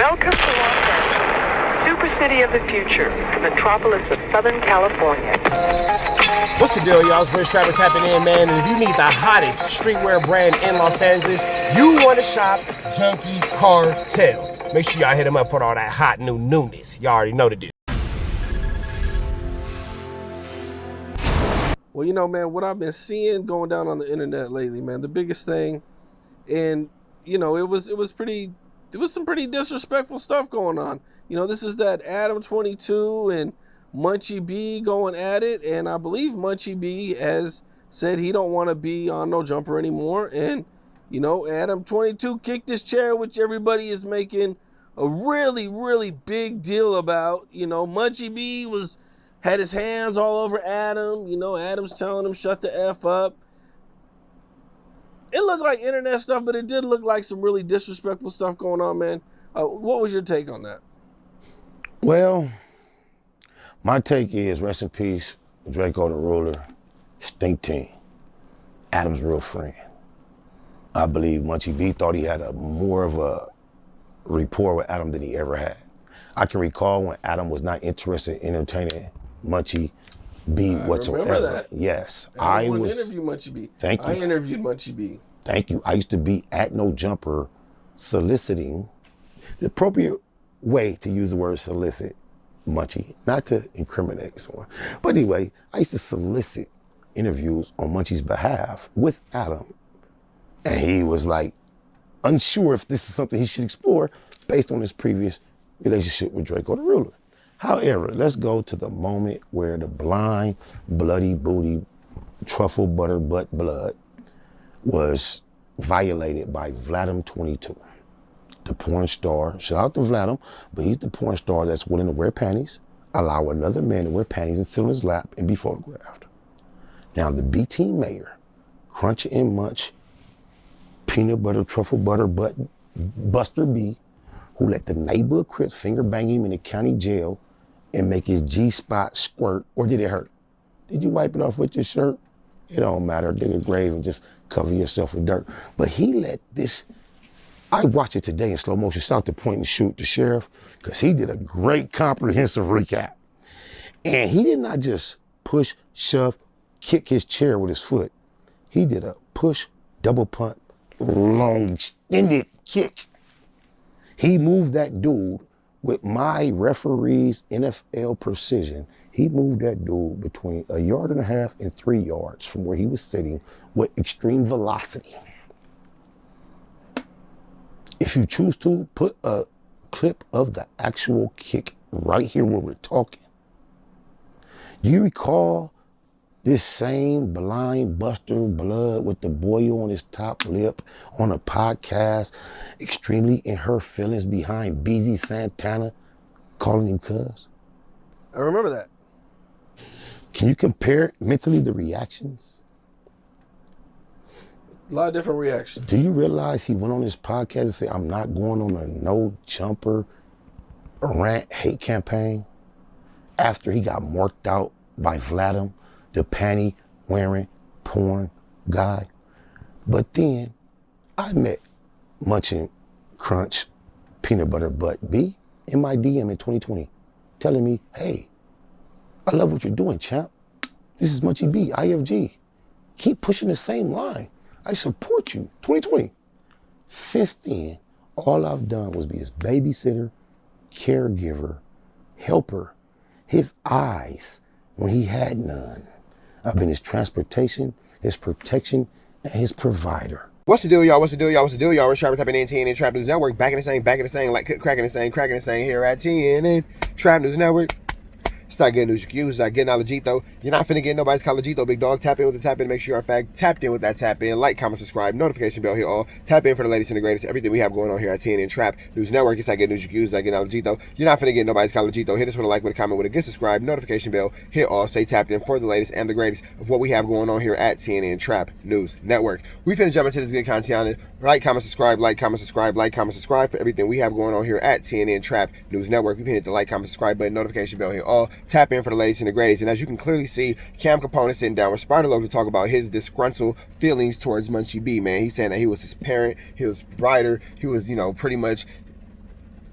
Welcome to Los Angeles, super city of the future, the metropolis of Southern California. What's the deal, y'all? It's Rich Travis tapping in, man. And if you need the hottest streetwear brand in Los Angeles, you want to shop Junkie Cartel. Make sure y'all hit them up for all that hot new newness. Y'all already know the deal. Well, you know, man, what I've been seeing going down on the internet lately, man, the biggest thing, and, you know, there was some pretty disrespectful stuff going on. You know, this is that Adam 22 and Munchie B going at it, and I believe Munchie B has said he don't want to be on No Jumper anymore, and, you know, Adam 22 kicked his chair, which everybody is making a really, really big deal about. You know, Munchie B had his hands all over Adam. You know, Adam's telling him, shut the F up. It looked like internet stuff, but it did look like some really disrespectful stuff going on, man. What was your take on that? Well, my take is, rest in peace, Draco the Ruler, Stink Team, Adam's real friend. I believe Munchie B thought he had more of a rapport with Adam than he ever had. I can recall when Adam was not interested in entertaining Munchie B whatsoever. Remember that? Yes. I interviewed Munchie B. Thank you. I interviewed Munchie B. Thank you. I used to be at No Jumper soliciting. The appropriate way to use the word solicit, Munchie, not to incriminate someone. But anyway, I used to solicit interviews on Munchie's behalf with Adam. And he was like unsure if this is something he should explore based on his previous relationship with Draco the Ruler. However, let's go to the moment where the blind, bloody booty, truffle butter butt blood was violated by Vladimir 22, the porn star. Shout out to Vladimir, but he's the porn star that's willing to wear panties, allow another man to wear panties and sit on his lap and be photographed. Now, the B-Team mayor, Crunch and Munch, peanut butter, truffle butter butt, Buster B, who let the neighborhood Crips finger bang him in the county jail and make his G-spot squirt, or did it hurt? Did you wipe it off with your shirt? It don't matter, dig a grave and just cover yourself with dirt. But he let this, I watched it today in slow motion, shout to point and shoot the sheriff, because he did a great comprehensive recap. And he did not just push, shove, kick his chair with his foot. He did a push, double punt, long extended kick. He moved that dude with my referee's NFL precision. He moved that dude between 1.5 yards and 3 yards from where he was sitting with extreme velocity. If you choose to, put a clip of the actual kick right here where we're talking. Do you recall this same blind Buster Blood with the boil on his top lip on a podcast, extremely in her feelings behind BZ Santana, calling him cuz? I remember that. Can you compare mentally the reactions? A lot of different reactions. Do you realize he went on his podcast and said, I'm not going on a No Jumper rant hate campaign after he got marked out by Vladimir, the panty wearing porn guy? But then I met Munching Crunch Peanut Butter Butt B in my DM in 2020 telling me, hey, I love what you're doing, champ. This is Munchie B, IFG. Keep pushing the same line. I support you, 2020. Since then, all I've done was be his babysitter, caregiver, helper, his eyes when he had none. I've been his transportation, his protection, and his provider. What's the deal, y'all? What's the deal, y'all? What's the deal, y'all? We're Travis tapping in TNN Trap News Network. Back in the same, like cracking the same here at TNN Trap News Network. It's not getting news you can use. It's not getting Allegito. You're not finna get nobody's Allegito, big dog. Tap in with the tap in. Make sure you're in fact tapped in with that tap in. Like, comment, subscribe, notification bell here all. Tap in for the latest and the greatest. Everything we have going on here at TNN Trap News Network. It's not getting news you can use. It's not getting Allegito. You're not finna get nobody's Allegito. Hit us with a like, with a comment, with a good subscribe, notification bell here all. Stay tapped in for the latest and the greatest of what we have going on here at TNN Trap News Network. We finna jump into this good content. Like, comment, subscribe, like, comment, subscribe, like, comment, subscribe for everything we have going on here at TNN Trap News Network. We can hit the like, comment, subscribe button, notification bell here all. Tap in for the latest and the greatest. And as you can clearly see, Cam Capone sitting down with Spider Loc to talk about his disgruntled feelings towards Munchie B, man. He's saying that he was his parent, he was his provider, he was, pretty much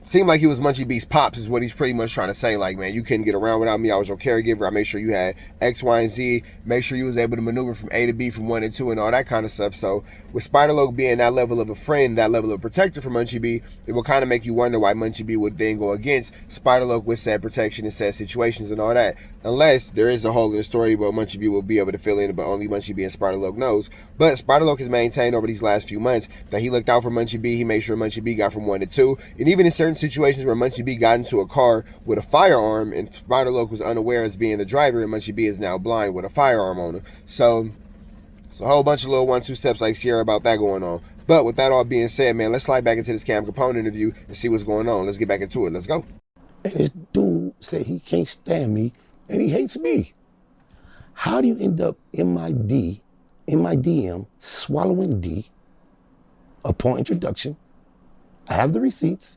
seemed like he was Munchie B's pops is what he's pretty much trying to say. Like, man, you couldn't get around without me. I was your caregiver. I made sure you had X, Y, and Z. Make sure you was able to maneuver from A to B, from 1 and 2, and all that kind of stuff. So with Spider Loc being that level of a friend, that level of protector for Munchie B, it will kind of make you wonder why Munchie B would then go against Spider Loc with said protection and said situations and all that. Unless there is a hole in the story where Munchie B will be able to fill in, but only Munchie B and Spider Loc knows. But Spider Loc has maintained over these last few months that he looked out for Munchie B. He made sure Munchie B got from 1 to 2. And even in certain situations where Munchie B got into a car with a firearm and Spider Loc was unaware as being the driver, and Munchie B is now blind with a firearm on him. So it's a whole bunch of little 1-2 steps like Sierra about that going on. But with that all being said, man, let's slide back into this Cam Capone interview and see what's going on. Let's get back into it. Let's go. And this dude said he can't stand me and he hates me. How do you end up in my DM, swallowing D upon introduction? I have the receipts.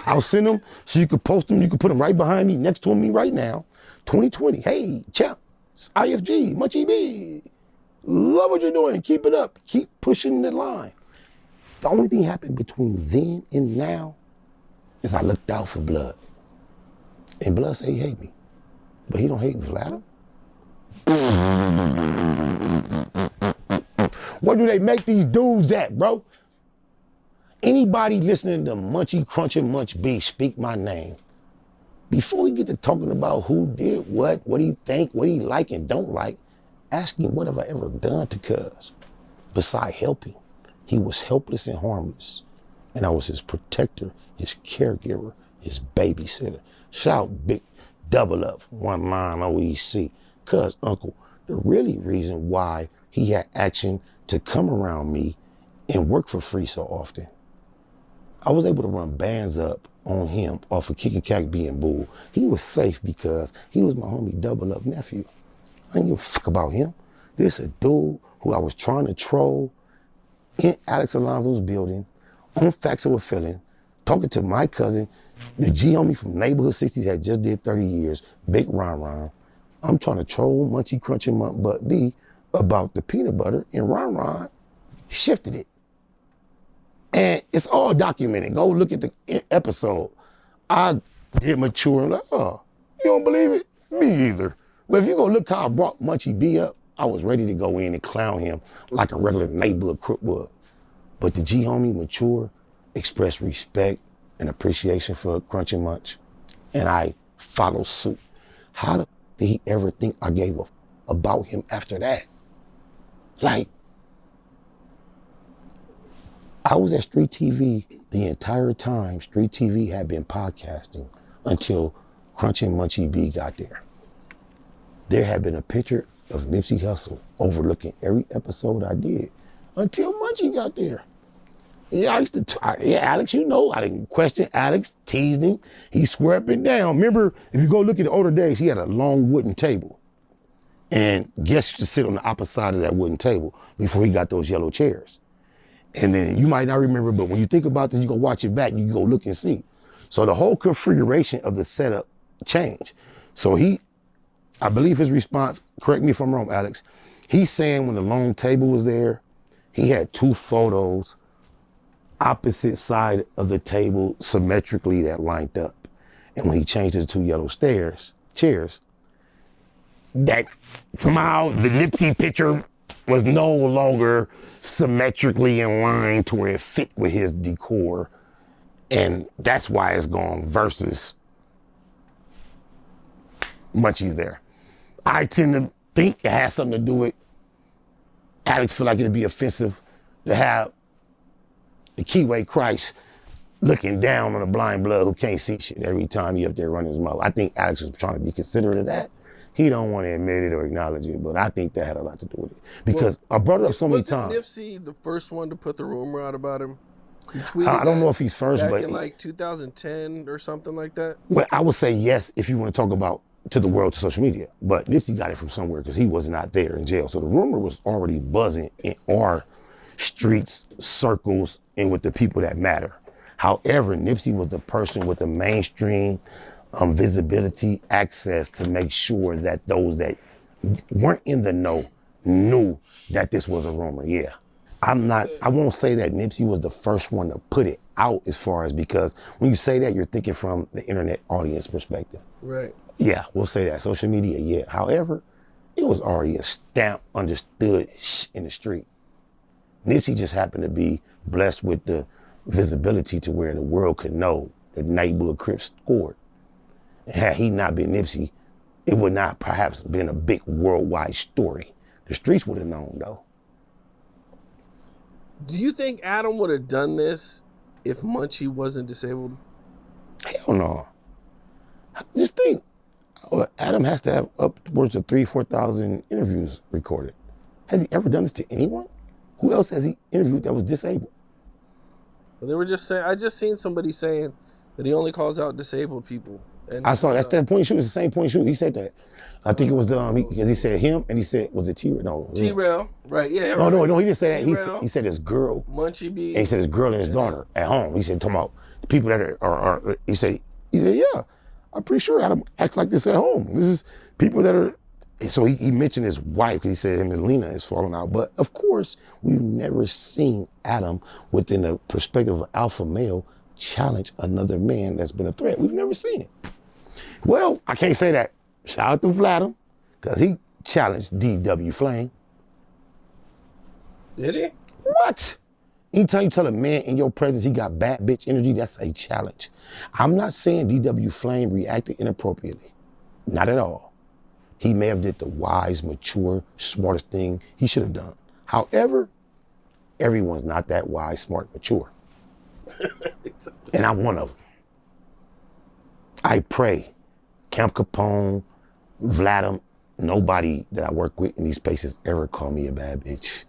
I'll send them so you can post them. You can put them right behind me, next to me right now. 2020. Hey, champ, IFG, Munchie B. Love what you're doing. Keep it up. Keep pushing the line. The only thing happened between then and now is I looked out for Blood. And Blood said he hate me. But he don't hate Vladimir. Where do they make these dudes at, bro? Anybody listening to Munchie Crunch and Munch B speak my name, before we get to talking about who did what he think, what he like and don't like, ask him what have I ever done to Cuz. Besides helping, he was helpless and harmless. And I was his protector, his caregiver, his babysitter. Shout big double up, one line OEC. Cuz uncle, the really reason why he had action to come around me and work for free so often. I was able to run bands up on him off of Kick and Cack being Bull. He was safe because he was my homie double up nephew. I didn't give a fuck about him. This a dude who I was trying to troll in Alex Alonso's building on Facts of a Feeling, talking to my cousin, the G homie from Neighborhood 60s that just did 30 years, Big Ron Ron. I'm trying to troll Munchie Crunch and Munch Butt D about the peanut butter, and Ron Ron shifted it. And it's all documented. Go look at the episode. I did mature and like, oh, you don't believe it? Me either. But if you go look how I brought Munchie B up, I was ready to go in and clown him like a regular neighborhood crook would. But the G homie mature, expressed respect and appreciation for Crunch and Munch, and I follow suit. How did he ever think I gave a about him after that? Like, I was at Street TV the entire time Street TV had been podcasting until Crunch and Munchie B got there. There had been a picture of Nipsey Hussle overlooking every episode I did until Munchie got there. Yeah, Alex, you know, I didn't question Alex, teased him. He swore up and down. Remember, if you go look at the older days, he had a long wooden table. And guests used to sit on the opposite side of that wooden table before he got those yellow chairs. And then you might not remember, but when you think about this, you go watch it back, you go look and see. So the whole configuration of the setup changed. So I believe his response, correct me if I'm wrong, Alex, he's saying when the long table was there, he had 2 photos opposite side of the table symmetrically that lined up. And when he changed it to 2 yellow chairs, that somehow the Nipsey picture was no longer symmetrically in line to where it fit with his decor. And that's why it's gone versus Munchie's there. I tend to think it has something to do with Alex feel like it'd be offensive to have the Keyway Christ looking down on a blind blood who can't see shit every time he up there running his mouth. I think Alex was trying to be considerate of that. He don't want to admit it or acknowledge it, but I think that had a lot to do with it. Because I brought it up so many times. Was Nipsey the first one to put the rumor out about him? He tweeted I don't know if he's first, back but in like 2010 or something like that. Well, I would say yes if you want to talk about to the world, to social media. But Nipsey got it from somewhere because he was not there in jail. So the rumor was already buzzing in our streets, circles, and with the people that matter. However, Nipsey was the person with the mainstream visibility, access to make sure that those that weren't in the know knew that this was a rumor. Yeah, I won't say that Nipsey was the first one to put it out as far as, because when you say that, you're thinking from the internet audience perspective. Right. Yeah, we'll say that. Social media, yeah. However, it was already a stamp, understood in the street. Nipsey just happened to be blessed with the visibility to where the world could know that Neighborhood Crips scored. And had he not been Nipsey, it would not perhaps been a big worldwide story. The streets would have known though. Do you think Adam would have done this if Munchie wasn't disabled? Hell no. Just think, Adam has to have upwards of 3,000-4,000 interviews recorded. Has he ever done this to anyone? Who else has he interviewed that was disabled? Well, they were just saying. I just seen somebody saying that he only calls out disabled people. And I saw that's that point shoot. It's the same point shoot. He said that. I think it was the because he said him and he said, was it T-Rail? No. T-Rail, right? Yeah. No, right. no, he didn't say that. T-Rail, He said his girl. Munchie B. And he said his girl and his daughter at home. He said talking about the people that are he said yeah. I'm pretty sure Adam acts like this at home. This is people that are. So he mentioned his wife because he said him and Lena is falling out. But of course, we've never seen Adam within the perspective of alpha male challenge another man that's been a threat. We've never seen it. Well, I can't say that. Shout out to Vladim, because he challenged D.W. Flame. Did he? What? Anytime you tell a man in your presence he got bad bitch energy, that's a challenge. I'm not saying D.W. Flame reacted inappropriately. Not at all. He may have did the wise, mature, smartest thing he should have done. However, everyone's not that wise, smart, mature. And I'm one of them. I pray Camp Capone, Vladim, nobody that I work with in these places ever call me a bad bitch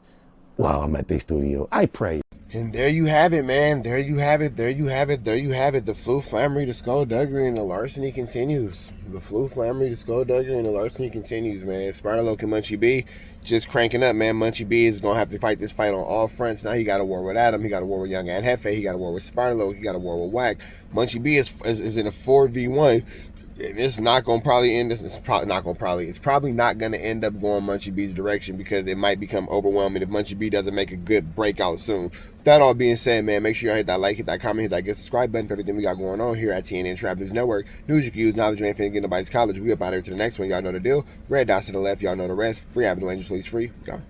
while I'm at their studio. I pray. And there you have it, man. There you have it. There you have it. There you have it. The flu, flammery, the skullduggery, and the larceny continues. The flu, flammery, the skullduggery, and the larceny continues, man. Spider Loc and Munchie B just cranking up, man. Munchie B is going to have to fight this fight on all fronts. Now he got a war with Adam. He got a war with Young and Hefe. He got a war with Spider Loc. He got a war with Wack. Munchie B is in a 4v1. And it's not going to probably end. It's probably not going to end up going Munchie B's direction, because it might become overwhelming if Munchie B doesn't make a good breakout soon. With that all being said, man, make sure you hit that like, hit that comment, hit that get subscribe button for everything we got going on here at TNN Trap News Network. News you can use, knowledge you ain't finna get nobody's college. We up out here to the next one. Y'all know the deal. Red dots to the left. Y'all know the rest. Free Avenue Angels, please free. Go.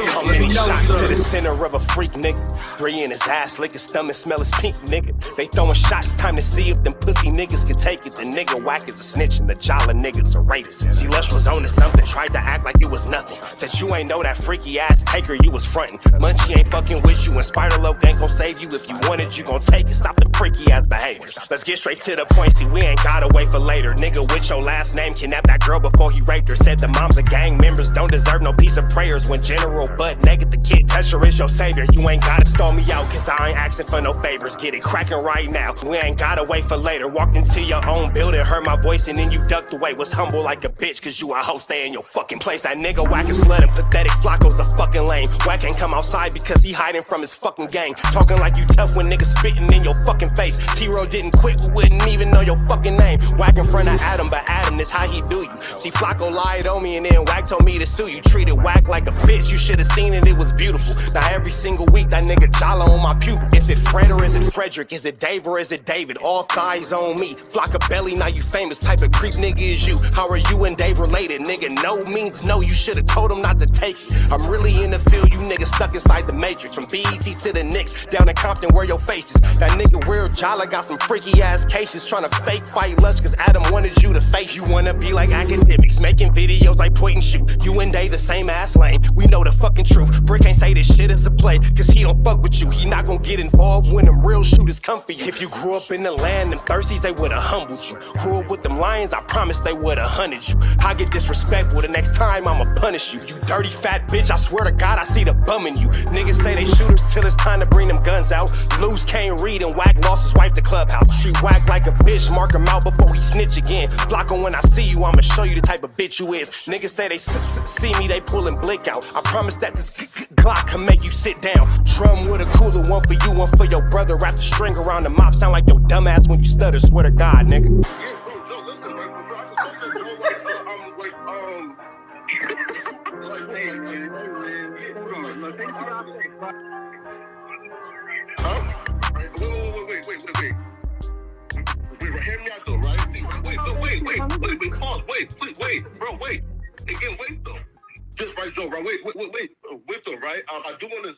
How many shots to the center of a freak, nigga? 3 in his ass, lick his stomach, smell his pink, nigga. They throwing shots, time to see if them pussy niggas can take it. The nigga Wack is a snitch and the Jala niggas are rapists. See, Lush was on to something, tried to act like it was nothing. Said you ain't know that freaky ass taker you was frontin'. Munchie ain't fucking with you, and Spider Loc ain't gon' save you. If you want it, you gon' take it. Stop the freaky ass behaviors. Let's get straight to the point, see, we ain't gotta wait for later. Nigga with your last name kidnapped that girl before he raped her. Said the moms of gang members don't deserve no piece of prayers. When General Butt naked, the kid Tesher is your savior. You ain't gotta stall me out, cause I ain't asking for no favors. Get it cracking right now, we ain't gotta wait for later. Walked into your own building, heard my voice, and then you ducked away. Was humble like a bitch, cause you a hoe, stay in your fucking place. That nigga Wack is slut and pathetic, Flacco's a fucking lame. Wack ain't come outside because he hiding from his fucking gang. Talking like you tough when niggas spitting in your fucking face. T-Row didn't quit, we wouldn't even know your fucking name. Wack in front of Adam, but Adam is how he do you. See, Flacco lied on me and then Wack told me to sue you. Treated Wack like a bitch, you should've seen it, it was beautiful. Now every single week that nigga Jala on my pupil. Is it Fred or is it Frederick? Is it Dave or is it David? All thighs on me. Flock of belly, now you famous. Type of creep nigga is you. How are you and Dave related? Nigga, no means no. You should've told him not to take it. I'm really in the field, you niggas stuck inside the matrix. From BET to the Knicks, down in Compton where your face is. That nigga real Jala got some freaky ass cases. Tryna fake fight Lush cause Adam wanted you to face. You wanna be like academics, making videos like point and shoot. You and Dave the same ass lane. We know the fucking truth. Brick ain't say this shit is a play, cause he don't fuck with you. He not gon' get involved when them real shooters come for you. If you grew up in the land, them thirsties, they would've humbled you. Grew up with them lions, I promise they would've hunted you. I get disrespectful, the next time I'ma punish you. You dirty fat bitch, I swear to God I see the bum in you. Niggas say they shooters till it's time to bring them guns out. Lose can't read and Wack lost his wife to Clubhouse. Treat Wack like a bitch, mark him out before he snitch again. Flocko, when I see you, I'ma show you the type of bitch you is. Niggas say they see me, they pullin' blick out. I promise that this Glock can make you sit down. Drum with a cooler, one for you, one for your brother. Wrap the string around the mop, sound like your dumbass when you stutter. Swear to God, nigga. Wait, bro, wait. Again, wait though. Just right, Joe, right? Wait though, right? I do want to